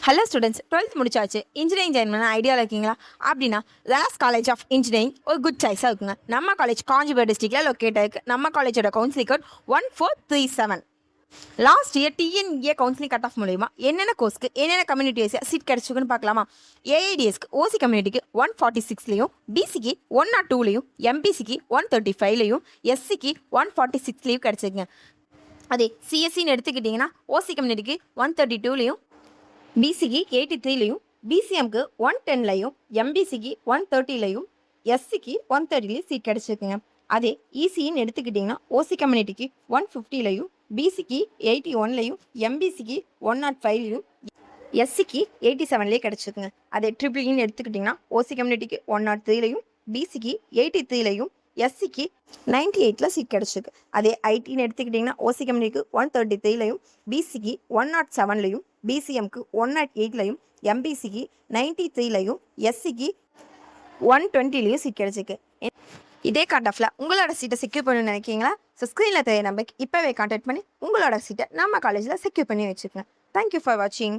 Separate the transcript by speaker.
Speaker 1: Hello students, 12th முடிச்சாச்சு. Engineering join பண்ண ஐடியாவில் இருக்கீங்களா? அப்படின்னா ராஸ் காலேஜ் ஆஃப் இன்ஜினியரிங் ஒரு குட் சாய்ஸாக இருக்குங்க. நம்ம காலேஜ் காஞ்சிபுரம் டிஸ்ட்ரிக்டில் லொக்கேட் ஆயிருக்கு. நம்ம காலேஜோட counselling code 1437. Last year TNEA counselling cut off மூலியமா என்னென்ன கோர்ஸ்க்கு என்னென்ன கம்யூனிட்டி வைஸாக சீட் கிடச்சிருக்குன்னு பார்க்கலாமா? ஏஐடிஎஸ்க்கு ஓசி கம்யூனிட்டிக்கு 146லையும், பிசிக்கு 102லையும், எம்பிசிக்கு 135லையும், எஸ்சிக்கு 146லையும் கிடச்சிருக்குங்க. அதே சிஎஸ்சின்னு எடுத்துக்கிட்டிங்கன்னா ஓசி கம்யூனிட்டிக்கு 132லையும், பிசிக்கு 83லையும், பிசிஎம்க்கு 110லையும், எம்பிசிக்கு 130லையும், எஸ்சிக்கு 130லையும் சீட் கிடச்சிருக்குங்க. அதே இசின்னு எடுத்துக்கிட்டிங்கன்னா ஓசி கம்யூனிட்டிக்கு 150லையும், பிசிக்கு 81லையும், எம்பிசிக்கு 105லையும், எஸ்சிக்கு 87லேயே கிடச்சிருக்குங்க. அதே ட்ரிபிள்இன்னு எடுத்துக்கிட்டிங்கன்னா ஓசி கம்யூனிட்டிக்கு 103லையும், பிசிக்கு 83லையும், எஸ்சிக்கு 98ல் சீட் கிடச்சிருக்கு. அதே ஐடின்னு எடுத்துக்கிட்டிங்கன்னா ஓசி கம்யூனிட்டிக்கு 133லையும், பிசிக்கு 107லையும், பிசிஎம்க்கு 108லையும், எம்பிசிக்கு 93லையும், எஸ்சிக்கு 120லையும் சீட் கிடச்சிருக்கு. இதே கட் ஆஃபில் உங்களோட சீட்டை செக்யூர் பண்ணணும்னு நினைக்கிங்களா? ஸோ ஸ்க்ரீனில் தெரிய நம்பருக்கு இப்போவே கான்டாக்ட் பண்ணி உங்களோட சீட்டை நம்ம காலேஜில் செக்யூர் பண்ணி வச்சுக்கோங்க. தேங்க்யூ ஃபார் வாட்சிங்.